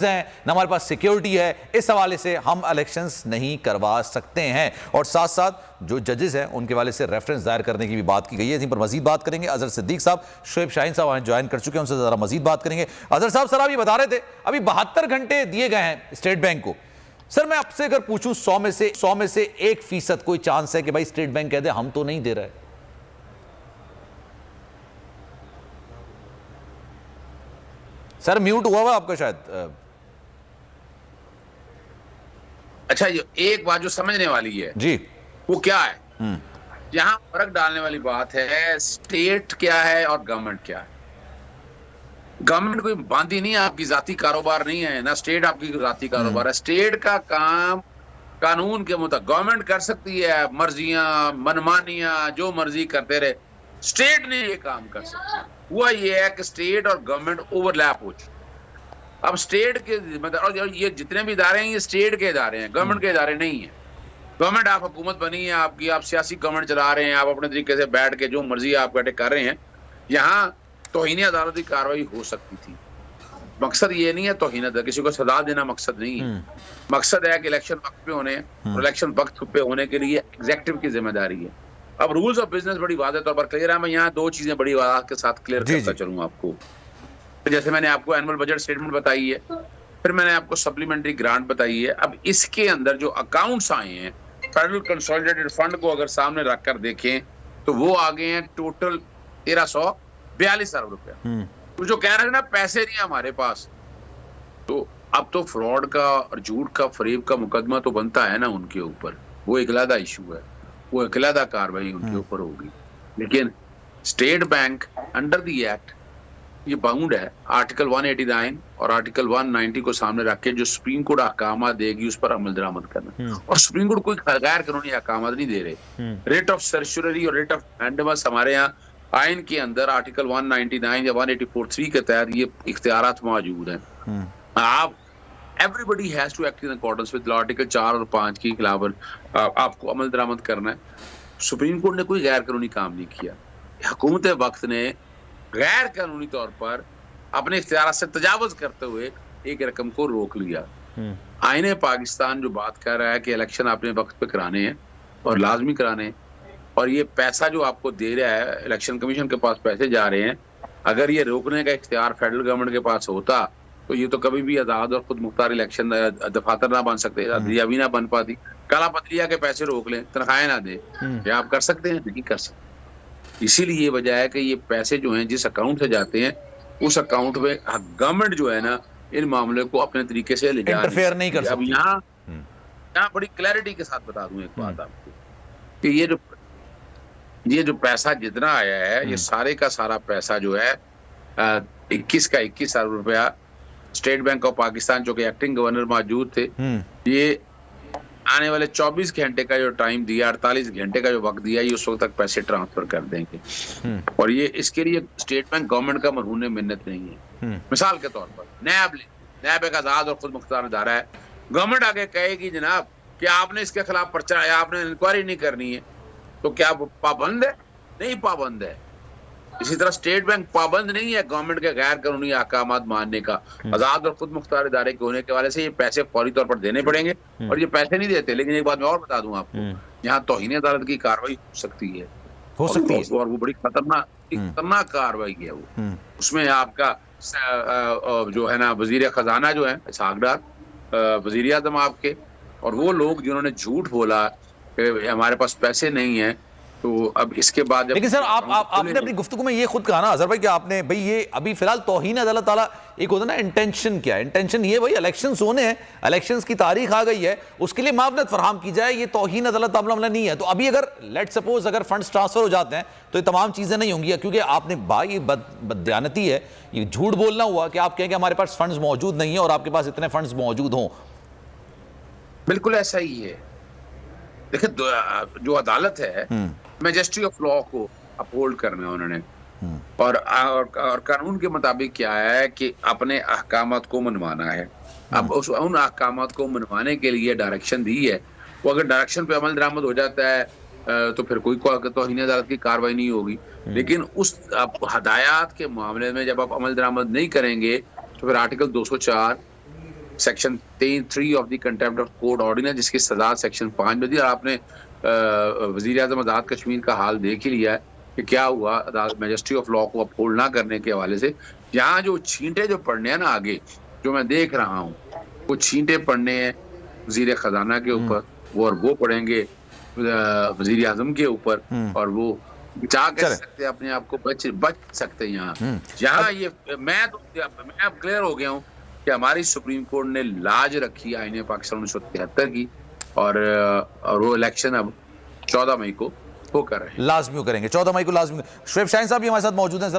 हैं, न हमारे पास सिक्योरिटी है। इस हवाले से हम इलेक्शंस नहीं करवा सकते हैं। और साथ साथ जो जजेस हैं उनके वाले से रेफरेंस दायर करने की भी बात की गई है। इसी पर मजीद बात करेंगे। अजहर सिद्दीक साहब, शोएब शाहीन साहब ज्वाइन कर चुके हैं, उनसे जरा मजीद बात करेंगे। अजहर साहब, सर आप ये बता रहे थे अभी 72 घंटे दिए गए हैं स्टेट बैंक को। सर मैं आपसे अगर पूछूं 100 में से 1% कोई चांस है कि भाई स्टेट बैंक कह दे हम तो नहीं दे रहे? सर म्यूट हुआ हुआ आपका शायद। अच्छा, ये एक बात जो समझने वाली है जी, वो क्या है, यहां फर्क डालने वाली बात है स्टेट क्या है और गवर्नमेंट क्या है। गवर्नमेंट कोई बांधी नहीं है, आपकी जाती कारोबार नहीं है ना, स्टेट आपकी जाती कारोबार है। स्टेट का काम कानून के मुताबिक गवर्नमेंट कर सकती है, मर्जियां मनमानियां जो मर्जी करते रहे, स्टेट ने ये काम कर सकती है। हुआ ये है कि स्टेट और गवर्नमेंट ओवरलैप हो चुकी। अब स्टेट के मतलब, और ये जितने भी इदारे हैं ये स्टेट के इदारे हैं, गवर्नमेंट के इदारे नहीं है। गवर्नमेंट आप हुकूमत बनी है आपकी, आप सियासी गवर्नमेंट चला रहे हैं, आप अपने तरीके से बैठ के जो मर्जी आप बैठे कर रहे हैं। यहाँ तौहीन अदालत की कार्रवाई हो सकती थी। मकसद ये नहीं है तौहीन अदालत, किसी को सजा देना मकसद नहीं है। मकसद है कि इलेक्शन वक्त पे होने और इलेक्शन वक्त पे होने के लिए एग्जीक्यूटिव की जिम्मेदारी है। अब रूल्स ऑफ बिजनेस बड़ी वाज़ेह तौर पर क्लियर है। मैं यहाँ दो चीजें बड़ी वाज़ेह के साथ क्लियर करता चलूँ आपको। जैसे मैंने आपको एनुअल बजट स्टेटमेंट बताई है, फिर मैंने आपको सप्लीमेंट्री ग्रांट बताई है। अब इसके अंदर जो अकाउंट्स आए हैं फेडरल कंसोलिडेटेड फंड को अगर सामने रखकर देखें तो वो आ गए हैं टोटल 1342 अरब रुपया। तो जो कह रहे हैं ना पैसे नहीं हमारे पास, तो अब तो फ्रॉड का और झूठ का फरेब का मुकदमा तो बनता है ना उनके ऊपर। वो एक अलग इशू है, वो एक अलग कार्रवाई उनके ऊपर होगी। लेकिन state bank under the act ये बाउंड है आर्टिकल 189 और आर्टिकल 190 को सामने रख के जो सुप्रीम कोर्ट अहकाम देगी उस पर अमल दरामद करना। और सुप्रीम कोर्ट कोई गैर कानूनी अहकाम नहीं दे रहे। रेट ऑफ सर्चुररी और रेट ऑफ मैंडेमस हमारे यहाँ आइन के अंदर आर्टिकल 199 या 184(3) के तहत ये इख्तियारात मौजूद हैं। आप everybody has to act in accordance with article 4 और 5 के खिलाफ आपको अमल दरामद करना है। सुप्रीम कोर्ट ने कोई गैर कानूनी काम नहीं किया। हुकूमत वक्त ने गैर कानूनी तौर पर अपने इख्तियार से तजावुज करते हुए एक रकम को रोक लिया। आईने पाकिस्तान जो बात कर रहा है कि इलेक्शन आपने वक्त पे कराने हैं और लाजमी कराने हैं, और ये पैसा जो आपको दे रहा है इलेक्शन कमीशन के पास पैसे जा रहे हैं, अगर ये रोकने का इख्तियार फेडरल गवर्नमेंट के पास होता तो ये तो कभी भी आजाद और खुद मुख्तार इलेक्शन दफातर ना बन सकते, अदलिया भी ना बन पाती। काला पतलिया के पैसे रोक लें, तनख्वाहें ना दे, क्या आप कर सकते हैं? नहीं कर सकते। इसीलिए ये वजह है कि ये पैसे जो हैं जिस अकाउंट से जाते हैं उस अकाउंट में गवर्नमेंट जो है ना इन मामले को अपने तरीके से ले जा इंटरफेयर नहीं कर सकती। अब यहाँ बड़ी क्लैरिटी के साथ बता दूं एक बात आपको कि ये जो पैसा जितना आया है ये सारे का सारा पैसा जो है 21 अरब रुपया स्टेट बैंक ऑफ पाकिस्तान जो कि एक्टिंग गवर्नर मौजूद थे, ये आने वाले 24 घंटे का जो टाइम दिया, 48 घंटे का जो वक्त दिया, ये उस वक्त तक पैसे ट्रांसफर कर देंगे। और ये इसके लिए स्टेट बैंक गवर्नमेंट का मरहून मिन्नत नहीं है। मिसाल के तौर पर नैब एक आजाद और खुद मुख्तार इदारा है। गवर्नमेंट आगे कहेगी जनाब कि आपने इसके खिलाफ पर्चा या आपने इंक्वायरी नहीं करनी है, तो क्या पाबंद है? नहीं पाबंद है। इसी तरह स्टेट बैंक पाबंद नहीं है गवर्नमेंट के गैर कानूनी अहकाम मानने का। आजाद और खुद मुख्तार इदारे के होने के वाले से ये पैसे फौरी तौर पर देने पड़ेंगे, और ये पैसे नहीं देते। लेकिन एक बात मैं और बता दूं आपको, यहाँ तौहीन अदालत की कार्रवाई हो सकती है और वो बड़ी खतरनाक कार्रवाई है। वो उसमें आपका जो है ना वजीर खजाना जो है इसहाक डार, वजीर आजम आपके, और वो लोग जिन्होंने झूठ बोला कि हमारे पास पैसे नहीं है, तो अब इसके बाद। लेकिन सर आपने अपनी गुफ्तगू में ये खुद कहा ना अजहर भाई कि आपने भाई ये अभी फिलहाल तौहीन अदालत ताला एक होता है ना इंटेंशन क्या है? इंटेंशन ये भाई इलेक्शंस होने हैं, इलेक्शंस की तारीख आ गई है, उसके लिए मावनत फराहम की जाए, ये तौहीन अदालत मामला नहीं है। तो अभी अगर लेट सपोज अगर फंड्स ट्रांसफर हो जाते हैं तो ये तमाम चीजें नहीं होंगी, क्योंकि आपने भाई बदयानती है, ये झूठ बोलना हुआ कि आप कहें कि हमारे पास फंड्स मौजूद नहीं है और आपके पास इतने फंड्स मौजूद हों। बिल्कुल ऐसा ही है। देखिए जो अदालत है मैजेस्ट्री ऑफ लॉ को अपहोल्ड करना है उन्होंने, और कानून के मुताबिक क्या है कि अपने अहकामात को मनवाना है। अब उन अहकामात को मनवाने के लिए डायरेक्शन दी है, वो अगर डायरेक्शन पे अमल दरामद हो जाता है तो फिर कोई तौहीन अदालत की कार्रवाई नहीं होगी। लेकिन उस हदायत के मामले में जब आप अमल दरामद नहीं करेंगे तो फिर article 204 section 3 of the contempt of court ordinance, जिसकी सजा सेक्शन 5 में दी। और आपने वजीर आजम आज़ाद कश्मीर का हाल देख ही लिया है कि क्या हुआ मैजेस्ट्री ऑफ लॉ को अपहोल्ड ना करने के हवाले से। यहाँ जो छींटे जो पड़ने हैं ना आगे, जो मैं देख रहा हूँ, वो छींटे पड़ने हैं वजीर खजाना के ऊपर, वो पड़ेंगे वजीर आजम के ऊपर, और वो बचा कर सकते हैं अपने आप को, बच सकते हैं यहाँ ये मैं अब क्लियर हो गया हूँ कि हमारी सुप्रीम कोर्ट ने लाज रखी आईने पाकिस्तान 1973 की, और वो इलेक्शन अब 14 मई को वो कर रहे हैं, लाजमी करेंगे 14 मई को लाजमी। शुएब शाहीन साहब भी हमारे साथ मौजूद हैं।